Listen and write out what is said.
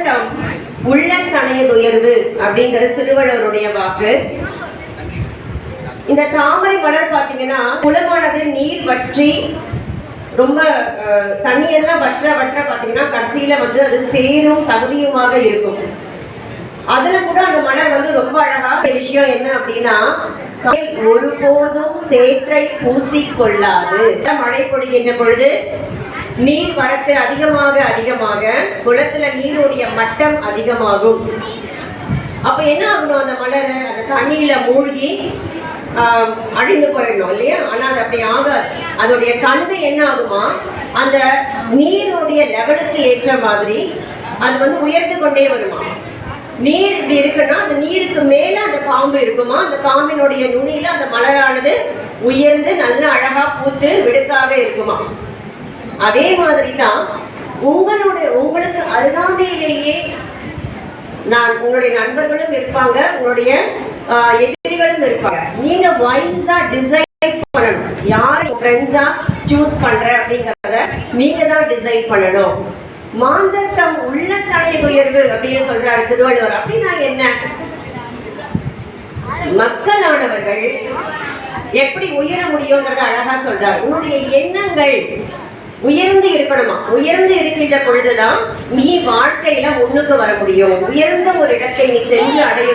மாந்தர்த்தம் உள்ளத்தனையதுயர்வு அப்படிங்கிறது திருவள்ளுவருடைய வாக்கு. இந்த தாமரை மலர் பாத்தீங்கன்னா குளமானது நீர் வற்றி ரொம்ப தண்ணியெல்லாம் வற்ற வற்ற பாத்தீங்கன்னா கடைசியில வந்து அது சேரும் சகதியுமாக இருக்கும். அதுல கூட அந்த மலர் வந்து ரொம்ப அழகா விஷயம் என்ன அப்படின்னா, ஒருபோதும் சேற்றை பூசிக்கொள்ளாது. மழை பொழிகின்ற பொழுது நீர் வரத்து அதிகமாக அதிகமாக குளத்துல நீருடைய மட்டம் அதிகமாகும். அப்ப என்ன ஆகணும், அந்த மலர் அந்த தண்ணியில மூழ்கி அழிந்து போயிடணும் இல்லையா? ஆனா அது அப்படி ஆகாது. அதோடைய தண்டு என்ன ஆகுமா, அந்த நீருடைய லெவலுக்கு ஏற்ற மாதிரி அது வந்து உயர்ந்து கொண்டே வருமா. நீர் இப்படி இருக்குன்னா அந்த நீருக்கு மேல அந்த காம்பு இருக்குமா, அந்த காம்பினுடைய நுனியில அந்த மலரானது உயர்ந்து நல்ல அழகா பூத்து விடுக்காக இருக்குமா. அதே மாதிரி தான் உங்களுக்கு அருகாமையிலேயே உங்களுடைய நண்பர்களும் இருப்பாங்க, உங்களுடைய எதிரிகளும் இருப்பாங்க. நீங்க வைஸா டிசைட் பண்ணணும், யார் ஃப்ரெண்ட்ஸா சூஸ் பண்ற அப்படிங்கறத நீங்க தான் டிசைட் பண்ணணும். மாந்தர்த்தம் உள்ளத்தனையதுயர்வு அப்படின்னு சொல்றாரு திருவள்ளுவர். அப்படின்னா என்ன? மக்களானவர்கள் எப்படி உயர முடியுங்கிறத அழகா சொல்றாரு. உன்னுடைய எண்ணங்கள் உயர்ந்து இருக்கணுமா. உயர்ந்து இருக்கின்ற பொழுதுதான் நீ வாழ்க்கையில முன்னுக்கு வர முடியும். உயர்ந்த ஒரு இடத்தை நீ சென்று அடைய